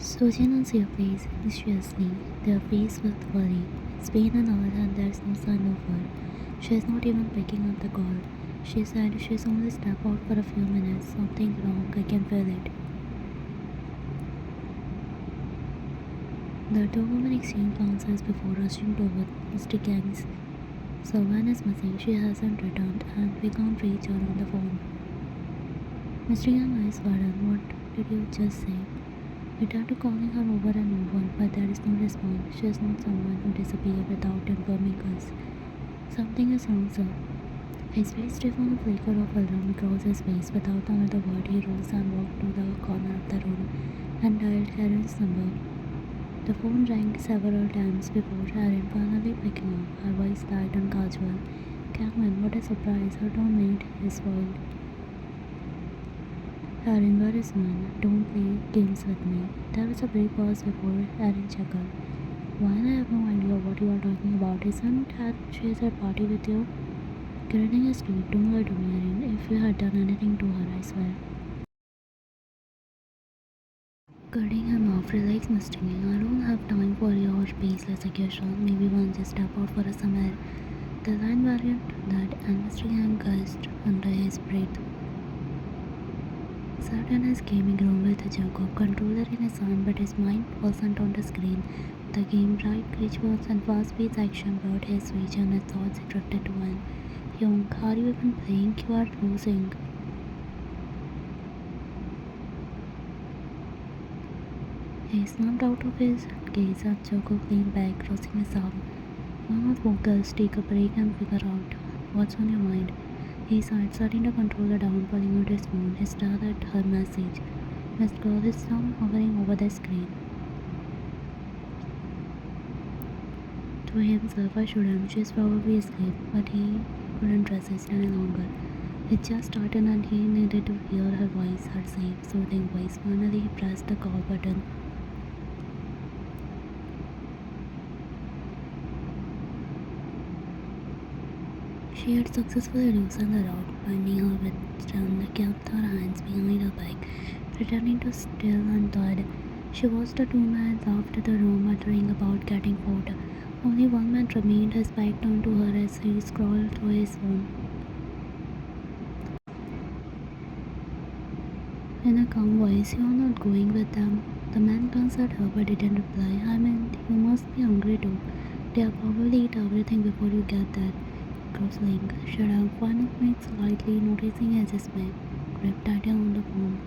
Sojin your face anxiously, their face with worry. It's been an hour and there's no sign of her. She's not even picking up the call. She said she's only stepped out for a few minutes. Something wrong, I can feel it. The two women exchange glances before rushing toward Mr. Kang's. Someone is missing, she hasn't returned, and we can't reach her on the phone. Mr. Yang eyes widen. What did you just say? We tried to calling her over and over, but there is no response. She is not someone who disappeared without informing us. Something is wrong, sir. His face stiffened a flicker of alarm across his face. Without another word, he rose and walked to the corner of the room and dialed Erin's number. The phone rang several times before Erin finally picking up, her voice light and casual. Cameron, what a surprise, her tone made his world. Erin, where is mine? Don't play games with me. There was a brief pause before Erin chuckled. Wine, I have no idea what you are talking about. Isn't that she is at party with you? Grinning his teeth, don't lie to me, Erin. If you had done anything to her, I swear. Cutting him off, relax, Mr. King. I don't have time for your baseless accusation. Maybe one just step out for a somewhere. The line variant that and Mr. Yang gasped under his breath. Certain as gaming room with a jug of controller in his hand, but his mind wasn't on the screen. The game, bright visuals and fast-paced action brought his vision and thoughts drifted to one. Young, are you even playing? You are losing. He snapped out of his gaze and Choco leaned back, crossing his arm. One of vocals, take a break and figure out what's on your mind. He sighed, setting the controller down, pulling out his phone. He stared at her message. Missed call is now hovering over the screen. To himself, I shouldn't. She's probably asleep, but he couldn't resist any longer. It just started and he needed to hear her voice, her safe, soothing voice. Finally, he pressed the call button. She had successfully loosened the rope, binding her with stern, kept her hands behind her back, pretending to still and thud. She watched the two men left the room, muttering about getting food. Only one man remained, his back turned to her as he scrolled through his phone. In a calm voice, "You are not going with them." The man glanced at her but didn't reply. "I mean, you must be hungry too. They'll probably eat everything before you get there." Crossling, shut up. One makes slightly, noticing his dismay. Gripped tighter on the phone.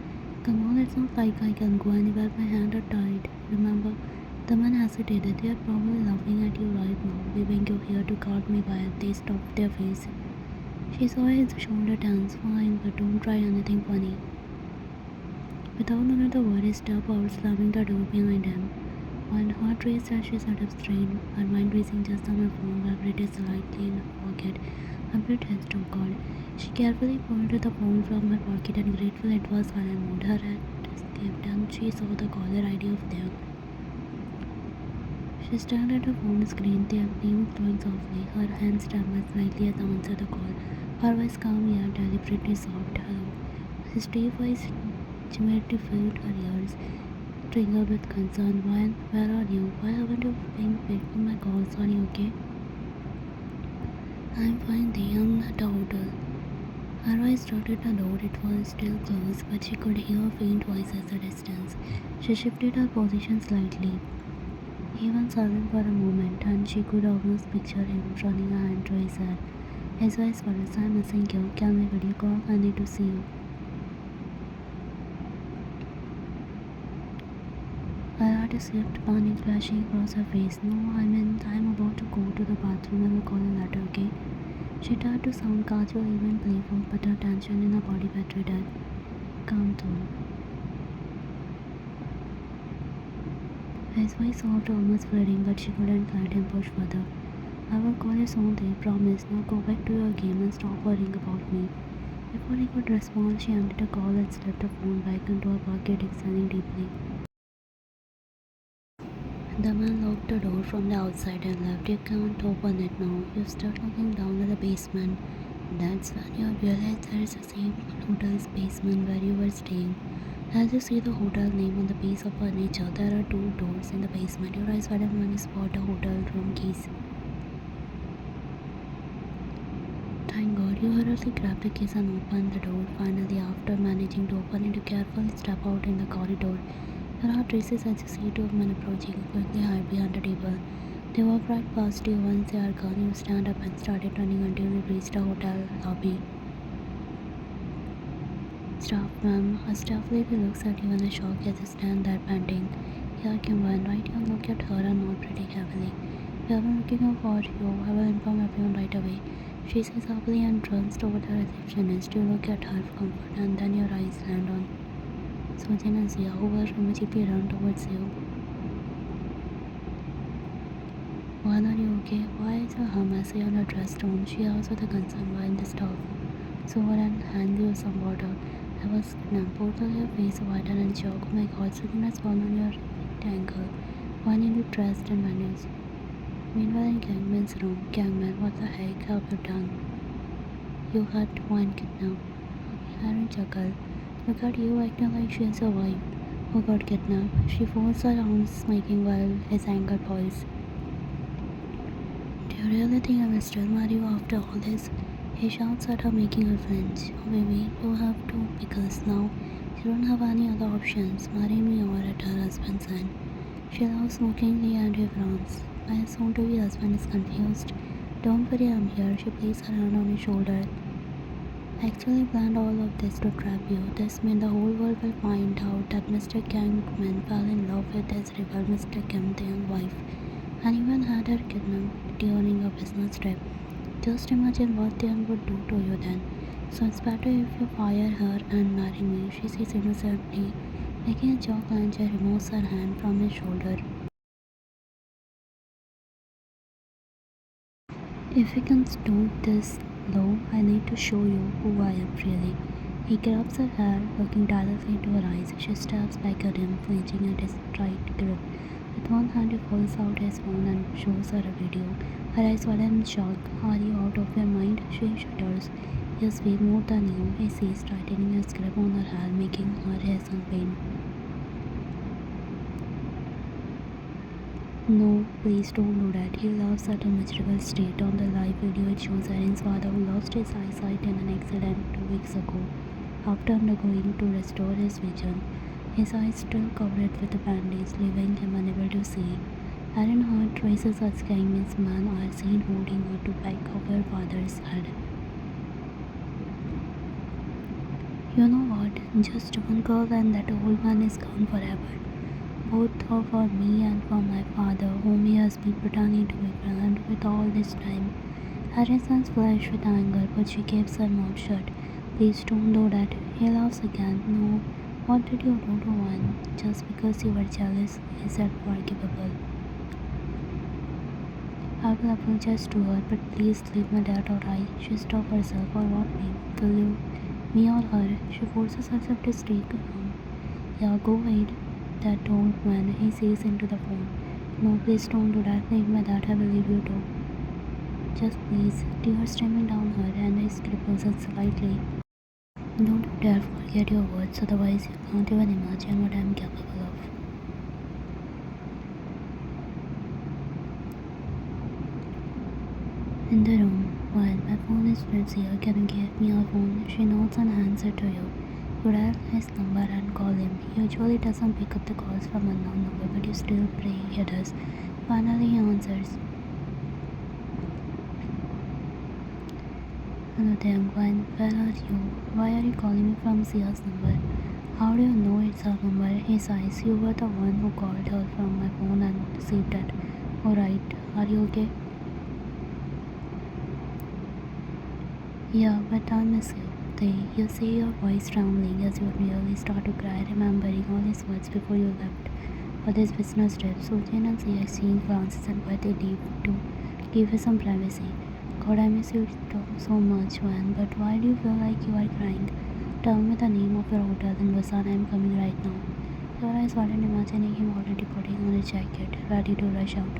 "Come on, it's not like I can go anywhere. My hands are tied. Remember?" The man hesitated. "They are probably laughing at you right now, leaving you here to guard me while they stuff their face." She saw his shoulder tense. "Fine, but don't try anything funny." Without another word, he stepped out, slamming the door behind him. One heart raced as she sat up straight, her mind racing just on her phone, vibrated slightly in her pocket. A bit hissed, "Oh God." She carefully pulled the phone from her pocket and grateful it was silent mode. Her head escaped and she saw the caller ID of Taehyung. She stared at her phone screen, the name glowing softly. Her hands trembled slightly as I answered the call. Her voice calm yet deliberately soft. "Hello." His deep voice timidly filled her ears. Triggered with concern. Where are you? Why haven't you been picking my calls? Are you okay? I'm fine, Taehyung, not out. Her eyes darted the door. It was still closed, but she could hear a faint voice at a distance. She shifted her position slightly. He went silent for a moment, and she could almost picture him running a hand to his head. His voice was, "I'm missing you. Can we video call? I need to see you." Her heart escaped, panic flashing across her face. "No, I'm about to go to the bathroom. I will call you later, okay?" She tried to sound casual, even playful, but her tension in her body betrayed her. "Calm down." His voice soft, almost flirting, but she couldn't let him push further. "I will call you soon, they promise. Now go back to your game and stop worrying about me." Before he could respond, she ended the call and slipped her phone back into her pocket, exhaling deeply. The man locked the door from the outside and left. "You can't open it now." You start looking down at the basement. That's when you realize there is the same hotel's basement where you were staying. As you see the hotel name on the piece of furniture, there are two doors in the basement. Your eyes widen when you spot the hotel room keys. Thank God, you hurriedly grab the keys and open the door. Finally, after managing to open it, you carefully step out in the corridor. Your heart races as you see two men approaching. Quickly hide behind a table. They walk right past you. Once they are gone, you stand up and started running until you reach the hotel lobby. Staff, ma'am. A staff lady looks at you in a shock as you stand there panting. Here, Kimberly, right? You look at her and nod pretty heavily. We have been looking out for you. I will inform everyone right away. She says happily and turns toward the receptionist. You look at her for comfort and then your eyes land on Sojin and Sia, who will immediately run towards you. Well, are you okay? Why is your arm messy on your dress torn? She asks with a concern while the staff sober and hands you some water. I was kidnapped. Both of your face white and in shock. Oh my God, Sojin has fallen on your right ankle. Why need you dressed and vanished? Meanwhile, in Gangman's room, Gangman, what the heck have you done? You had one kidnapped. Harry chuckled. Look at you acting like she is your wife who got kidnapped. She folds her arms, smirking while his anger boils. Do you really think I will still marry you after all this? He shouts at her, making her flinch. Oh baby, you have to, because now you don't have any other options. Marry me or at her husband's end. She laughs mockingly and he frowns. My soon-to-be husband is confused. Don't worry, I'm here. She places her hand on his shoulder. I actually planned all of this to trap you. This means the whole world will find out that Mr. Kangman fell in love with his rival Mr. Kim Taehyung wife and even had her kidnapped during a business trip. Just imagine what Taehyung would do to you then. So it's better if you fire her and marry me, she says innocently, making a jaw clench and removes her hand from his shoulder. If we can do this, though, I need to show you who I am really. He grabs her hair, looking directly into her eyes. She steps back at him, flinching at his tight grip. With one hand, he pulls out his phone and shows her a video. Her eyes widen in shock. Are you out of your mind? She shudders. Yes, way more than you, he says, tightening his grip on her hair, making her hair on pain. No, please don't do that. He laughs at a miserable state. On the live video, it shows Erin's father who lost his eyesight in an accident 2 weeks ago after undergoing to restore his vision. His eyes still covered with a bandage, leaving him unable to see. Erin heart races as Gangman's men are seen holding her to back of her father's head. You know what? Just one girl and that old man is gone forever. Both for me and for my father, whom he has been pretending to be friend with all this time. Harrison's flushed with anger, but she keeps her mouth shut. Please don't do that. He laughs again. No, what did you do to one? Just because you were jealous, is that forgivable? I will apologize to her, but please leave my dad or I. She stopped herself or what me? Will you? Me or her? She forces herself to stay calm. Yeah, go ahead. That old man, he says into the phone. No, please don't do that. Leave my dad, I will leave you too. Just please. Tears streaming down her and his grip loosens slightly. Don't you dare forget your words, otherwise you can't even imagine what I am capable of. In the room, while my phone is here, can you give me your phone? She nods and hands it to you. You dial his number and call him. He usually doesn't pick up the calls from unknown number, but you still pray he does. Finally, he answers. Hello, Taehyung, where are you? Why are you calling me from Sia's number? How do you know it's her number? He sighs. You were the one who called her from my phone and received it. Alright, are you okay? Yeah, but I miss you. You say your voice trembling as you really start to cry, remembering all his words before you left for this business trip. So Jane and Sia exchange glances and quietly leave to give you some privacy. God, I miss you so much, man, but why do you feel like you are crying? Tell me the name of your hotel in Busan. I am coming right now. Your eyes weren't imagining him already putting on his jacket, ready to rush out.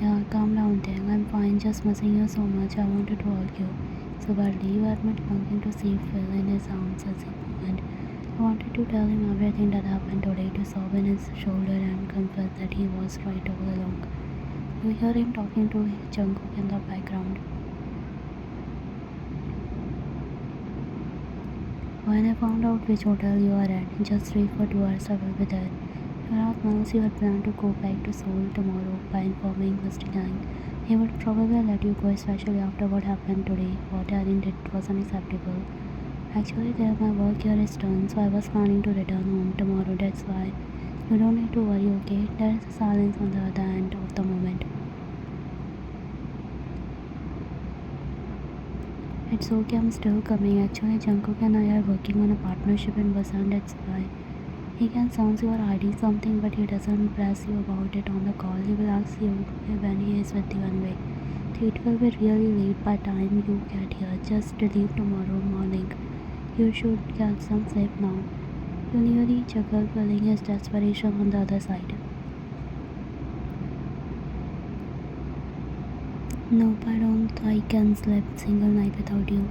Yeah, calm down, Taehyung. I'm fine, just missing you so much. I wanted to hug you so badly. You admit longing to see Phil in his arms at the moment. I wanted to tell him everything that happened today, to sob in his shoulder and confess that he was right all along. You hear him talking to Jungkook in the background. When I found out which hotel you are at, just leave for 2 hours, I will be there. Your house knows you had planned to go back to Seoul tomorrow by informing Mr. Gang. He would probably let you go, especially after what happened today. What Darren did was unacceptable. Actually, there my work here is done, so I was planning to return home tomorrow, that's why. You don't need to worry, okay? There is a silence on the other end of the moment. It's okay, I'm still coming. Actually, Jungkook and I are working on a partnership in Busan, that's why. He can sound you are hiding something, but he doesn't press you about it on the call. He will ask you when he is with you anyway. It will be really late by time you get here. Just leave tomorrow morning. You should get some sleep now. You nearly juggle feeling his desperation on the other side. Nope, I don't. I can sleep single night without you.